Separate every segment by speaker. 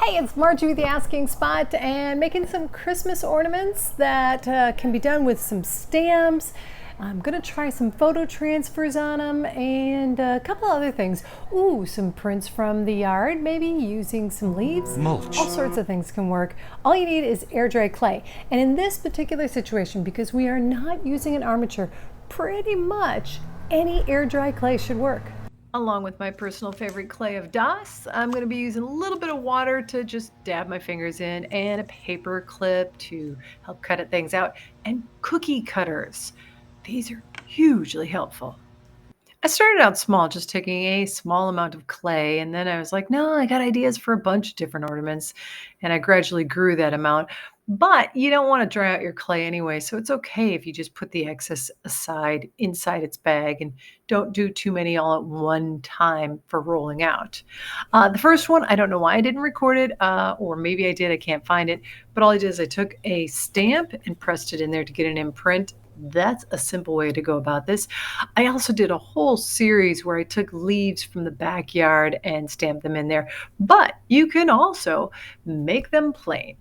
Speaker 1: Hey, it's Margie with the Asking Spot and making some Christmas ornaments that can be done with some stamps. I'm gonna try some photo transfers on them and a couple other things. Ooh, some prints from the yard, maybe using some leaves.
Speaker 2: Mulch.
Speaker 1: All sorts of things can work. All you need is air dry clay. And in this particular situation, because we are not using an armature, pretty much any air dry clay should work. Along with my personal favorite clay of Das, I'm going to be using a little bit of water to just dab my fingers in and a paper clip to help cut things out and cookie cutters. These are hugely helpful. I started out small, just taking a small amount of clay, and then I was like, no, I got ideas for a bunch of different ornaments, and I gradually grew that amount. But you don't want to dry out your clay anyway, so it's okay if you just put the excess aside inside its bag and don't do too many all at one time for rolling out. The first one, I don't know why I didn't record it, or maybe I did, I can't find it, but all I did is I took a stamp and pressed it in there to get an imprint. That's a simple way to go about this. I also did a whole series where I took leaves from the backyard and stamped them in there, but you can also make them plain.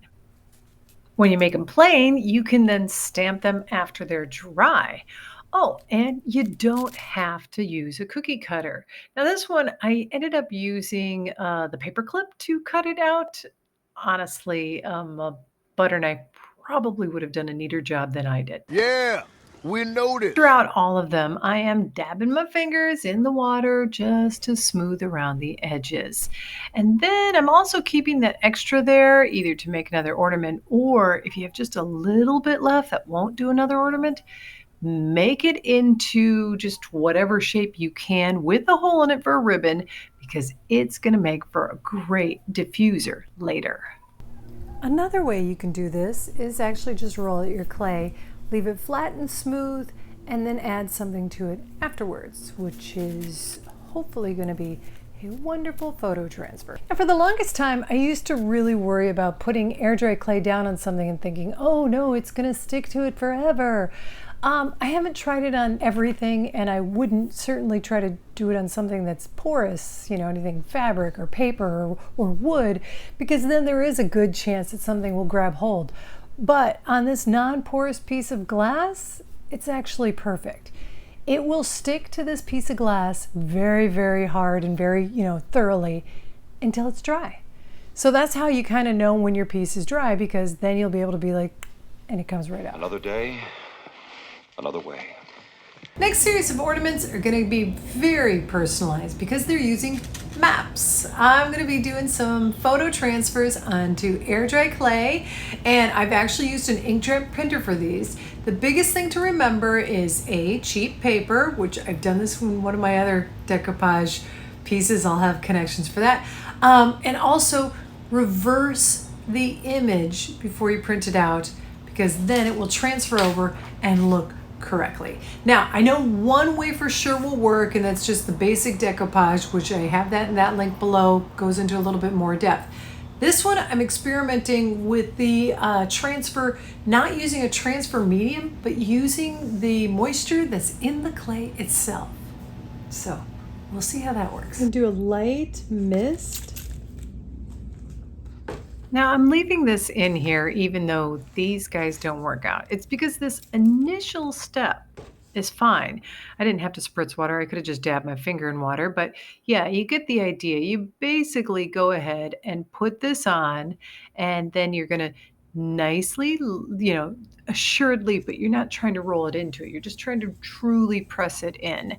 Speaker 1: When you make them plain, you can then stamp them after they're dry. Oh, and you don't have to use a cookie cutter. Now, this one, I ended up using the paper clip to cut it out. Honestly, a butter knife probably would have done a neater job than I did.
Speaker 2: Yeah, we noticed.
Speaker 1: Throughout all of them, I am dabbing my fingers in the water just to smooth around the edges. And then I'm also keeping that extra there, either to make another ornament, or if you have just a little bit left that won't do another ornament, make it into just whatever shape you can with a hole in it for a ribbon, because it's going to make for a great diffuser later. Another way you can do this is actually just roll out your clay, leave it flat and smooth, and then add something to it afterwards, which is hopefully going to be a wonderful photo transfer. And for the longest time, I used to really worry about putting air dry clay down on something and thinking, oh no, it's going to stick to it forever. I haven't tried it on everything, and I wouldn't certainly try to do it on something that's porous, anything fabric or paper or wood, because then there is a good chance that something will grab hold. But on this non-porous piece of glass, it's actually perfect. It will stick to this piece of glass very, very hard and very, thoroughly until it's dry. So that's how you kind of know when your piece is dry, because then you'll be able to be like, and it comes right out.
Speaker 2: Another day, another way.
Speaker 1: Next series of ornaments are going to be very personalized because they're using maps. I'm going to be doing some photo transfers onto air dry clay, and I've actually used an inkjet printer for these. The biggest thing to remember is a cheap paper, which I've done this in one of my other decoupage pieces. I'll have connections for that. And also reverse the image before you print it out, because then it will transfer over and look correctly. Now, I know one way for sure will work, and that's just the basic decoupage, which I have that in that link below, goes into a little bit more depth. This one, I'm experimenting with the transfer, not using a transfer medium, but using the moisture that's in the clay itself. So we'll see how that works. I'm gonna do a light mist. Now I'm leaving this in here even though these guys don't work out. It's because this initial step is fine. I didn't have to spritz water. I could have just dabbed my finger in water, but yeah, you get the idea. You basically go ahead and put this on, and then you're going to nicely, assuredly, but you're not trying to roll it into it. You're just trying to truly press it in.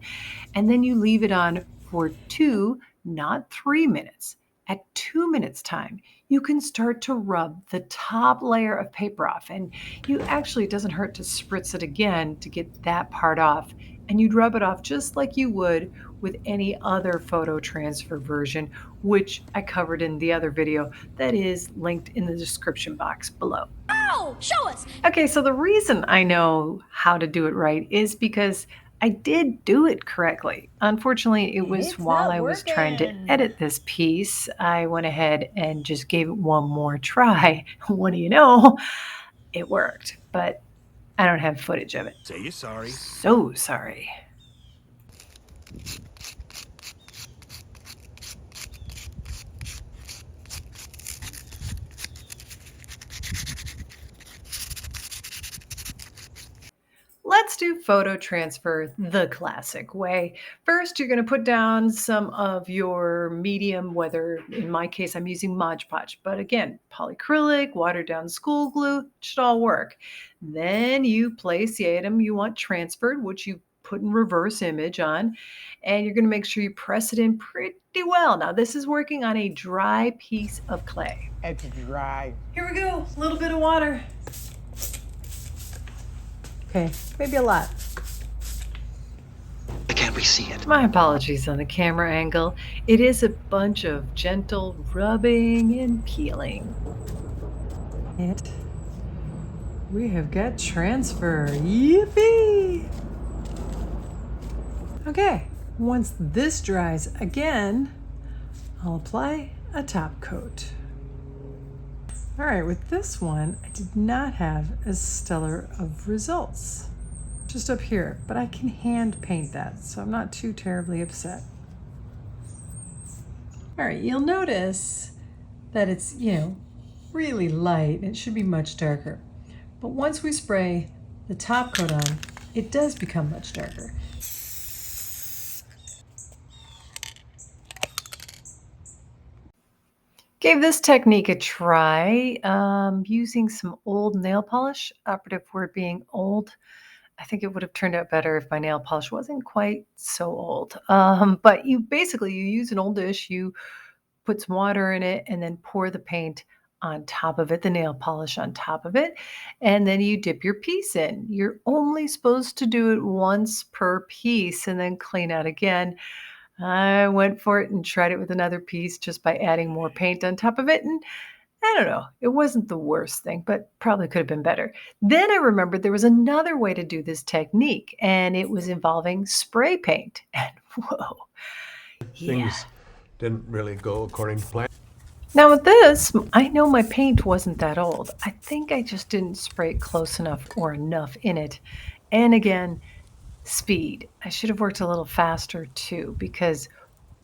Speaker 1: And then you leave it on for 2, not 3 minutes. At 2 minutes time, you can start to rub the top layer of paper off, and it doesn't hurt to spritz it again to get that part off, and you'd rub it off just like you would with any other photo transfer version, which I covered in the other video that is linked in the description box below.
Speaker 3: Oh, show us!
Speaker 1: Okay, so the reason I know how to do it right is because I did do it correctly. Unfortunately, it was while I was trying to edit this piece, I went ahead and just gave it one more try. What do you know? It worked, but I don't have footage of it.
Speaker 2: Say you're sorry.
Speaker 1: So sorry. do photo transfer the classic way. First, you're going to put down some of your medium, whether in my case I'm using Mod Podge, but again, polyacrylic, watered down school glue, should all work. Then you place the item you want transferred, which you put in reverse image on, and you're going to make sure you press it in pretty well. Now, this is working on a dry piece of clay.
Speaker 3: It's dry.
Speaker 1: Here we go, a little bit of water. Okay, maybe a lot.
Speaker 2: Can't we see it?
Speaker 1: My apologies on the camera angle. It is a bunch of gentle rubbing and peeling. We have got transfer. Yippee! Okay, once this dries again, I'll apply a top coat. All right, with this one, I did not have as stellar of results. Just up here, but I can hand paint that, so I'm not too terribly upset. All right, you'll notice that it's, really light. It should be much darker. But once we spray the top coat on, it does become much darker. Gave this technique a try using some old nail polish, operative word being old. I think it would have turned out better if my nail polish wasn't quite so old. But you use an old dish, you put some water in it, and then pour the paint on top of it, the nail polish on top of it, and then you dip your piece in. You're only supposed to do it once per piece and then clean out again. I went for it and tried it with another piece just by adding more paint on top of it, and I don't know, it wasn't the worst thing, but probably could have been better. Then I remembered there was another way to do this technique, and it was involving spray paint. And whoa,
Speaker 4: Things didn't really go according to plan.
Speaker 1: Now with this, I know my paint wasn't that old. I think I just didn't spray it close enough or enough in it. And again, speed. I should have worked a little faster too, because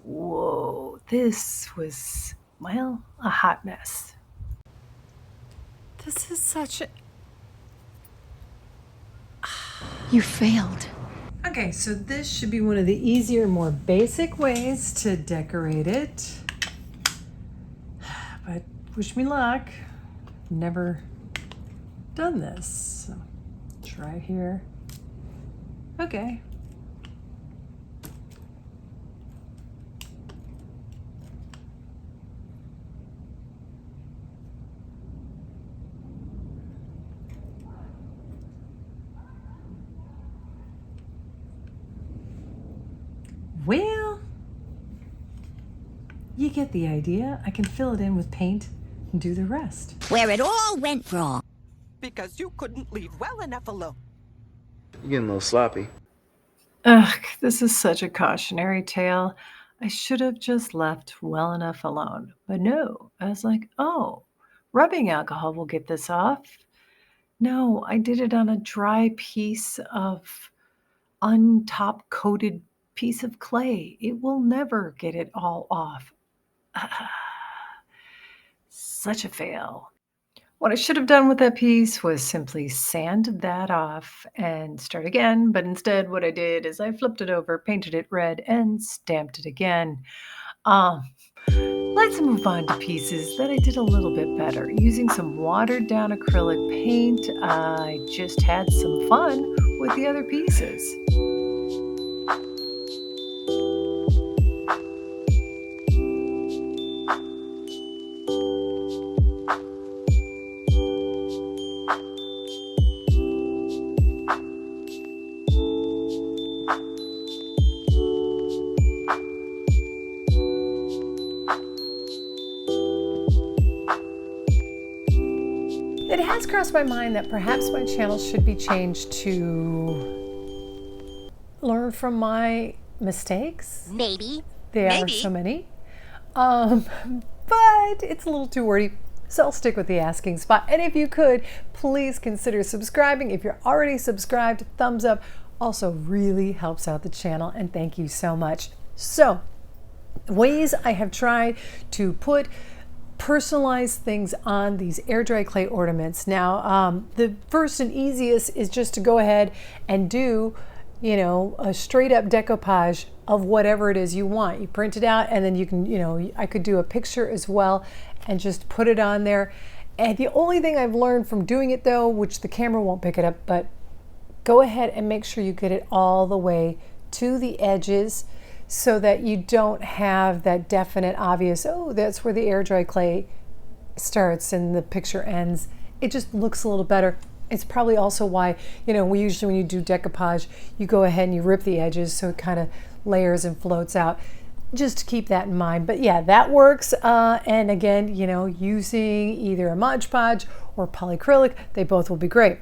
Speaker 1: whoa, this was, well, a hot mess. This is such a...
Speaker 5: You failed.
Speaker 1: Okay, so this should be one of the easier, more basic ways to decorate it. But wish me luck. Never done this. So try here. Okay. Well, you get the idea. I can fill it in with paint and do the rest.
Speaker 5: Where it all went wrong.
Speaker 6: Because you couldn't leave well enough alone.
Speaker 7: You're getting a little sloppy.
Speaker 1: Ugh, this is such a cautionary tale. I should have just left well enough alone. But no, I was like, oh, rubbing alcohol will get this off. No, I did it on a dry piece of untop coated piece of clay. It will never get it all off. Such a fail. What I should have done with that piece was simply sand that off and start again, but instead what I did is I flipped it over, painted it red, and stamped it again. Let's move on to pieces that I did a little bit better. Using some watered down acrylic paint, I just had some fun with the other pieces. It has crossed my mind that perhaps my channel should be changed to learn from my mistakes.
Speaker 5: Maybe.
Speaker 1: There are so many. But it's a little too wordy, so I'll stick with the asking spot. And if you could, please consider subscribing. If you're already subscribed, thumbs up also really helps out the channel, and thank you so much. So, ways I have tried to put personalize things on these air dry clay ornaments. Now, the first and easiest is just to go ahead and do, you know, a straight up decoupage of whatever it is you want. You print it out and then you can, you know, I could do a picture as well and just put it on there. And the only thing I've learned from doing it though, which the camera won't pick it up, but go ahead and make sure you get it all the way to the edges so that you don't have that definite obvious, oh, that's where the air dry clay starts and the picture ends. It just looks a little better. It's probably also why, you know, we usually when you do decoupage, you go ahead and you rip the edges so it kind of layers and floats out. Just to keep that in mind. But yeah, that works. And again, you know, using either a Mod Podge or polyacrylic, they both will be great.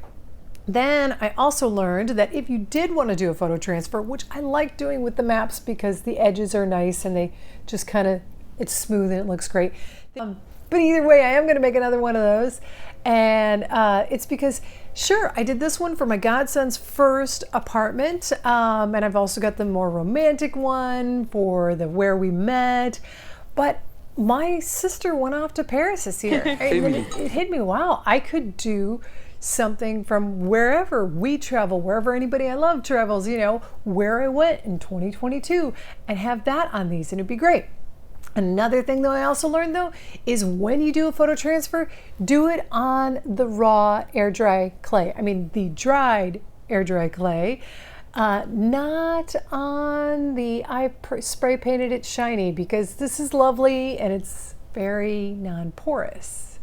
Speaker 1: Then I also learned that if you did want to do a photo transfer, which I like doing with the maps because the edges are nice and they just kind of, it's smooth and it looks great. But either way, I am going to make another one of those. And it's because, sure, I did this one for my godson's first apartment. And I've also got the more romantic one for the where we met. But my sister went off to Paris this year. It hit me, wow, I could do something from wherever we travel, wherever anybody I love travels, you know, where I went in 2022 and have that on these, and it'd be great. Another thing that I also learned though is when you do a photo transfer, do it on the raw air dry clay. I mean the dried air dry clay, not on the, I spray painted it shiny because this is lovely and it's very non-porous,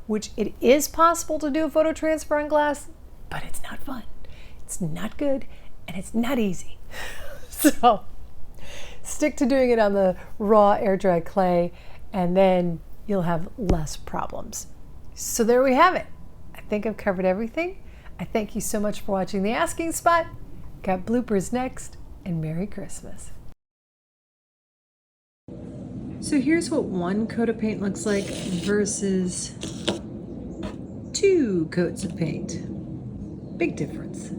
Speaker 1: which it is possible to do a photo transfer on glass, but it's not fun. It's not good and it's not easy. So stick to doing it on the raw air dry clay and then you'll have less problems. So there we have it. I think I've covered everything. I thank you so much for watching The Asking Spot. Got bloopers next, and Merry Christmas. So here's what one coat of paint looks like versus 2 coats of paint. Big difference.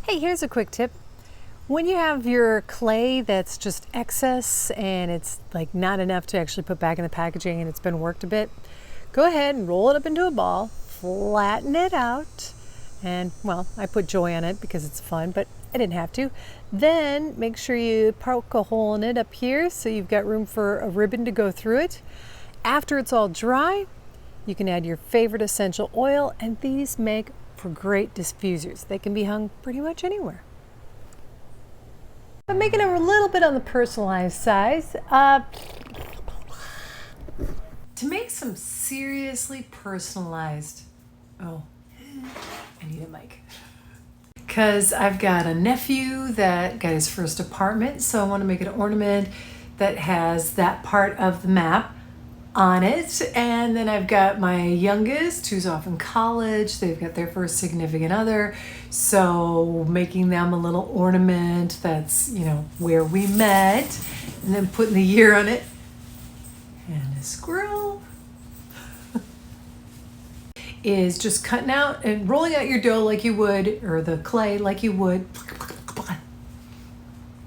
Speaker 1: Hey, here's a quick tip. When you have your clay that's just excess and it's like not enough to actually put back in the packaging and it's been worked a bit, go ahead and roll it up into a ball, flatten it out, and well, I put joy on it because it's fun, but I didn't have to. Then make sure you poke a hole in it up here so you've got room for a ribbon to go through it. After it's all dry, you can add your favorite essential oil, and these make for great diffusers. They can be hung pretty much anywhere. But making it a little bit on the personalized size. To make some seriously personalized, oh, I need a mic. Because I've got a nephew that got his first apartment, so I want to make an ornament that has that part of the map on it. And then I've got my youngest who's off in college. They've got their first significant other, so making them a little ornament that's, you know, where we met, and then putting the year on it. And a squirrel is just cutting out and rolling out your dough like you would, or the clay like you would,